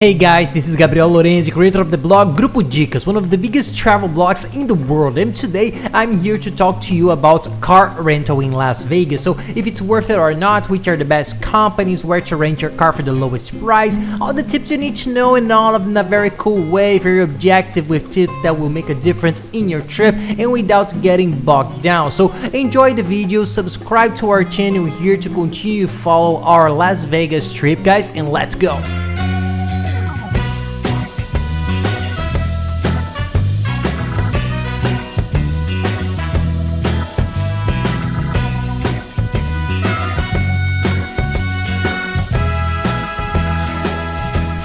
Hey guys, this is Gabriel Lorenzi, creator of the blog Grupo Dicas, one of the biggest travel blogs in the world, and today I'm here to talk to you about car rental in Las Vegas. So if it's worth it or not, which are the best companies, where to rent your car for the lowest price, all the tips you need to know, and all of them in a very cool way, very objective, with tips that will make a difference in your trip and without getting bogged down. So enjoy the video, subscribe to our channel here to continue follow our Las Vegas trip, guys, and let's go.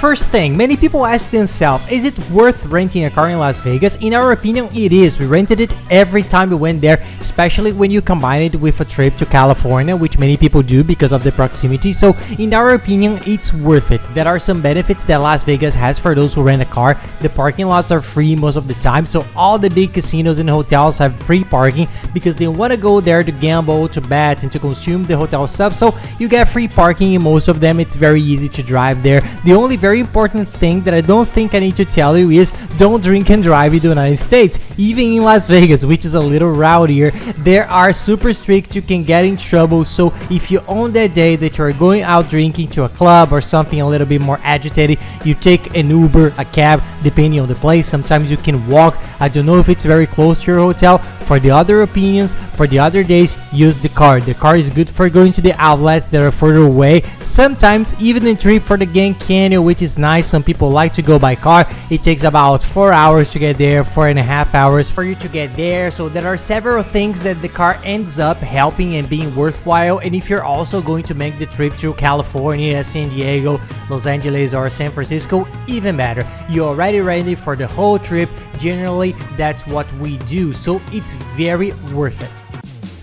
First thing, many people ask themselves, is it worth renting a car in Las Vegas? In our opinion, it is. We rented it every time we went there, especially when you combine it with a trip to California, which many people do because of the proximity. So in our opinion, it's worth it. There are some benefits that Las Vegas has for those who rent a car. The parking lots are free most of the time, so all the big casinos and hotels have free parking because they want to go there to gamble, to bet, and to consume the hotel stuff. So you get free parking in most of them. It's very easy to drive there. The only very important thing that I don't think I need to tell you is don't drink and drive in the United States. Even in Las Vegas, which is a little rowdier, they are super strict. You can get in trouble. So if you own that day that you're going out drinking to a club or something a little bit more agitated, you take an Uber, a cab, depending on the place. Sometimes you can walk. I don't know if it's very close to your hotel. For the other opinions, for the other days, use the car. The car is good for going to the outlets that are further away. Sometimes even a trip for the Grand Canyon, which is nice. Some people like to go by car. It takes about 4 hours to get there, 4.5 hours for you to get there. So there are several things that the car ends up helping and being worthwhile. And if you're also going to make the trip to California, San Diego, Los Angeles, or San Francisco, even better. You're already ready for the whole trip. Generally, that's what we do. So it's very worth it.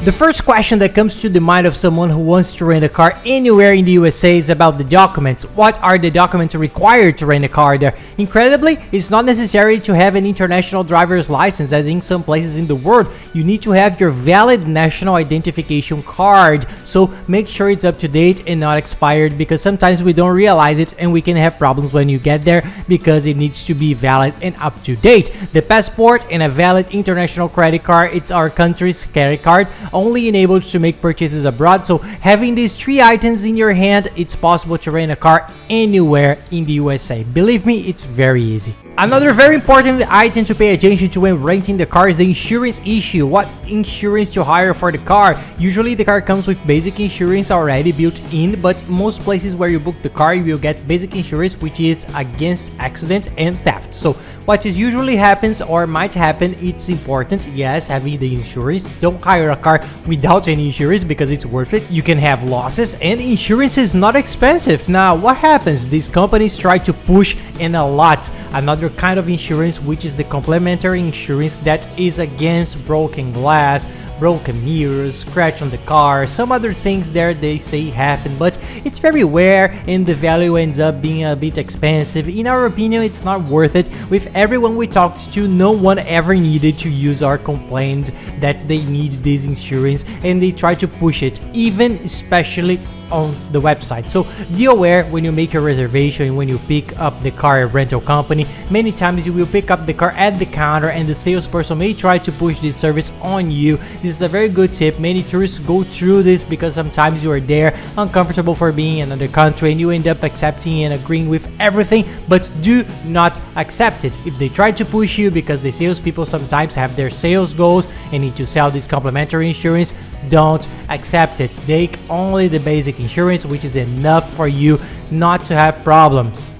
The first question that comes to the mind of someone who wants to rent a car anywhere in the USA is about the documents. What are the documents required to rent a car there? Incredibly, it's not necessary to have an international driver's license, as in some places in the world you need to have your valid national identification card. So make sure it's up to date and not expired, because sometimes we don't realize it and we can have problems when you get there because it needs to be valid and up to date. The passport and a valid international credit card, it's our country's credit card, only enabled to make purchases abroad. So having these three items in your hand, it's possible to rent a car anywhere in the USA. Believe me, it's very easy. Another very important item to pay attention to when renting the car is the insurance issue. What insurance to hire for the car? Usually the car comes with basic insurance already built in, but most places where you book the car, you will get basic insurance, which is against accident and theft. So what is usually happens or might happen, it's important, yes, having the insurance. Don't hire a car without any insurance because it's worth it. You can have losses, and insurance is not expensive. Now, what happens? These companies try to push in a lot another kind of insurance, which is the complementary insurance that is against broken glass, broken mirrors, scratch on the car, some other things there they say happen, but it's very rare and the value ends up being a bit expensive. In our opinion, it's not worth it. With everyone we talked to, no one ever needed to use or complained that they need this insurance, and they try to push it, even especially on the website. So be aware when you make your reservation, when you pick up the car at rental company. Many times you will pick up the car at the counter and the salesperson may try to push this service on you. This is a very good tip. Many tourists go through this because sometimes you are there uncomfortable for being in another country and you end up accepting and agreeing with everything, but do not accept it. If they try to push you because the salespeople sometimes have their sales goals and need to sell this complimentary insurance, don't accept it. Take only the basic insurance, which is enough for you not to have problems.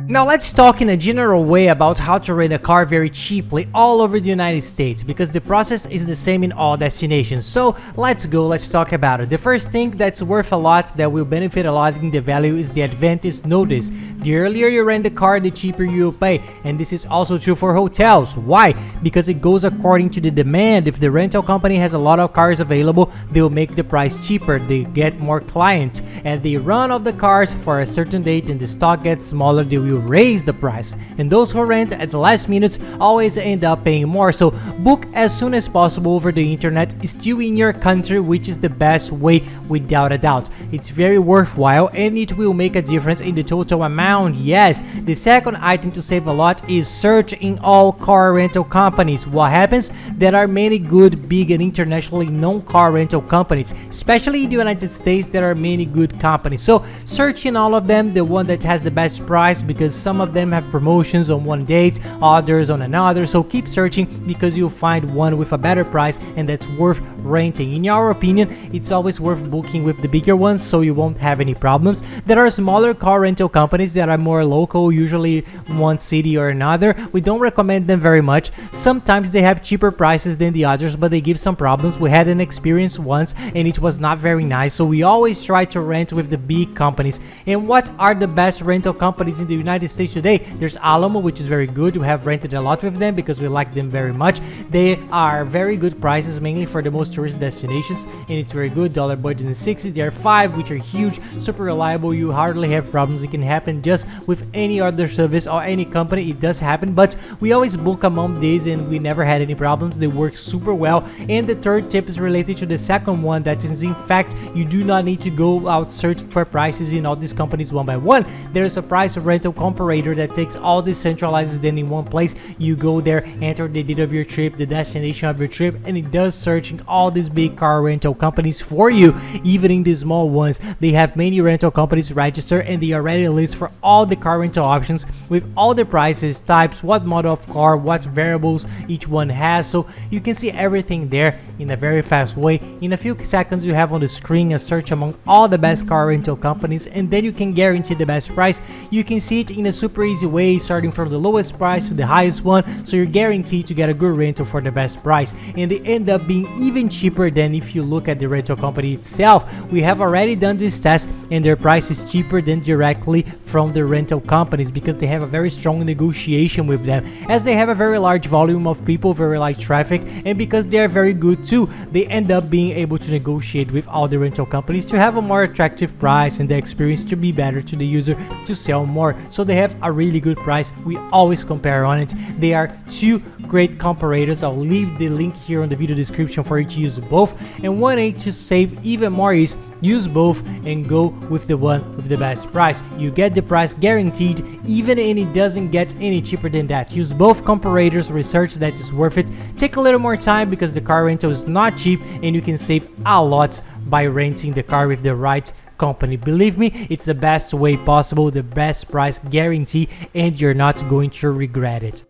Now let's talk in a general way about how to rent a car very cheaply all over the United States, because the process is the same in all destinations. So let's talk about it. The first thing that's worth a lot, that will benefit a lot in the value, is the advance notice. The earlier you rent the car, the cheaper you'll pay, and this is also true for hotels. Why? Because it goes according to the demand. If the rental company has a lot of cars available, they'll make the price cheaper, they get more clients, and they run of the cars for a certain date and the stock gets smaller, they will will raise the price, and those who rent at the last minutes always end up paying more. So book as soon as possible over the internet, still in your country, which is the best way without a doubt. It's very worthwhile and it will make a difference in the total amount. Yes, the second item to save a lot is search in all car rental companies. What happens? There are many good, big and internationally known car rental companies, especially in the United States. There are many good companies, so search in all of them, the one that has the best price, because some of them have promotions on one date, others on another. So keep searching because you'll find one with a better price and that's worth renting. In our opinion, it's always worth booking with the bigger ones so you won't have any problems. There are smaller car rental companies that are more local, usually one city or another. We don't recommend them very much. Sometimes they have cheaper prices than the others, but they give some problems. We had an experience once and it was not very nice, so we always try to rent with the big companies. And what are the best rental companies in the United States today? There's Alamo, which is very good. We have rented a lot with them because we like them very much. They are very good prices, mainly for the most tourist destinations, and it's very good. Dollar Boy doesn't 60. There are 5 which are huge, super reliable. You hardly have problems. It can happen just with any other service or any company. It does happen, but we always book among these and we never had any problems. They work super well. And the third tip is related to the second one, that is, in fact, you do not need to go out searching for prices in all these companies one by one. There's a price rental comparator that takes all this, centralizes them in one place. You go there, enter the date of your trip, the destination of your trip, and it does searching all these big car rental companies for you. Even in the small ones, they have many rental companies registered and they already list for all the car rental options with all the prices, types, what model of car, what variables each one has, so you can see everything there in a very fast way. In a few seconds you have on the screen a search among all the best car rental companies, and then you can guarantee the best price. You can see it in a super easy way, starting from the lowest price to the highest one, so you're guaranteed to get a good rental for the best price, and they end up being even cheaper than if you look at the rental company itself. We have already done this test and their price is cheaper than directly from the rental companies because they have a very strong negotiation with them, as they have a very large volume of people, very large traffic, and because they are very good too, they end up being able to negotiate with all the rental companies to have a more attractive price and the experience to be better to the user, to sell more. So they have a really good price. We always compare on it. They are 2 great comparators. I'll leave the link here on the video description for you to use both. And one way to save even more is use both and go with the one with the best price. You get the price guaranteed, even and it doesn't get any cheaper than that. Use both comparators, research that is worth it. Take a little more time because the car rental is not cheap and you can save a lot by renting the car with the right company. Believe me, it's the best way possible, the best price guarantee, and you're not going to regret it.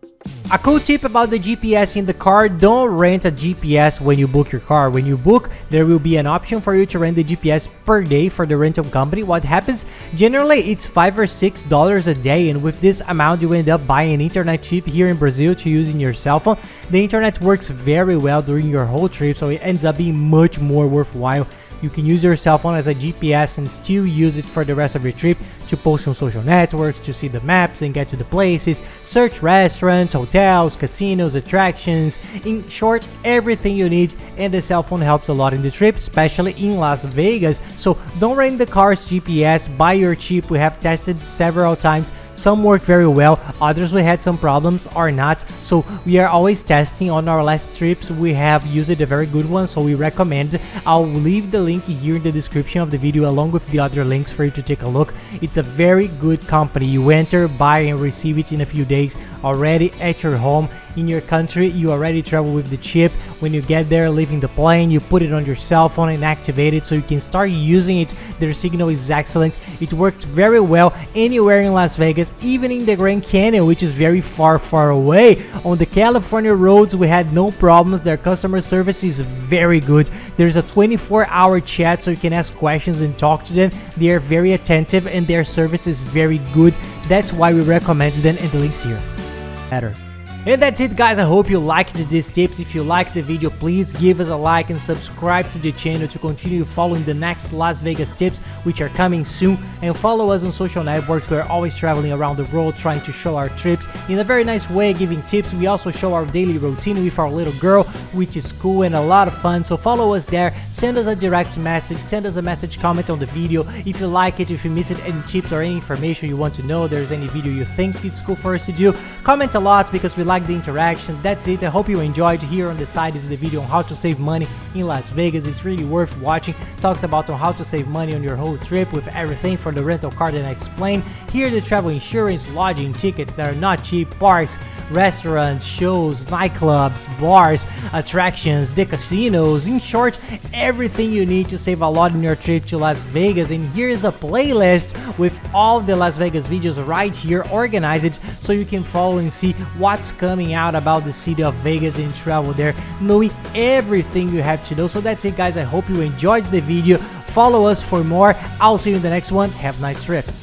A cool tip about the GPS in the car: don't rent a GPS when you book your car. When you book, there will be an option for you to rent the GPS per day for the rental company. What happens? Generally, it's $5 or $6 a day, and with this amount, you end up buying an internet chip here in Brazil to use in your cell phone. The internet works very well during your whole trip, so it ends up being much more worthwhile. You can use your cell phone as a GPS and still use it for the rest of your trip to post on social networks, to see the maps and get to the places, search restaurants, hotels, casinos, attractions, in short, everything you need. And the cell phone helps a lot in the trip, especially in Las Vegas. So don't rent the car's GPS, buy your chip. We have tested several times. Some work very well, others we had some problems or not, so we are always testing. On our last trips we have used a very good one, so we recommend. I'll leave the link here in the description of the video along with the other links for you to take a look. It's a very good company. You enter, buy and receive it in a few days already at your home. In your country, you already travel with the chip. When you get there, leaving the plane, you put it on your cell phone and activate it so you can start using it. Their signal is excellent. It worked very well anywhere in Las Vegas, even in the Grand Canyon, which is very far away. On the California roads, we had no problems. Their customer service is very good. There's a 24-hour chat so you can ask questions and talk to them. They are very attentive and their service is very good. That's why we recommend them, and the links here. Better. And that's it, guys. I hope you liked these tips. If you liked the video, please give us a like and subscribe to the channel to continue following the next Las Vegas tips, which are coming soon. And follow us on social networks. We're always traveling around the world trying to show our trips in a very nice way, giving tips. We also show our daily routine with our little girl, which is cool and a lot of fun. So follow us there, send us a direct message, send us a message, comment on the video if you like it, if you missed any tips or any information you want to know, there's any video you think it's cool for us to do. Comment a lot because we like the interaction. That's it. I hope you enjoyed. Here on the side is the video on how to save money in Las Vegas. It's really worth watching. Talks about on how to save money on your whole trip with everything for the rental car that I explained. Here the travel insurance, lodging, tickets that are not cheap, parks, restaurants, shows, nightclubs, bars, attractions, the casinos, in short, everything you need to save a lot in your trip to Las Vegas. And here's a playlist with all the Las Vegas videos right here organized so you can follow and see what's coming out about the city of Vegas and travel there, knowing everything you have to know. So that's it, guys. I hope you enjoyed the video. Follow us for more. I'll see you in the next one. Have nice trips.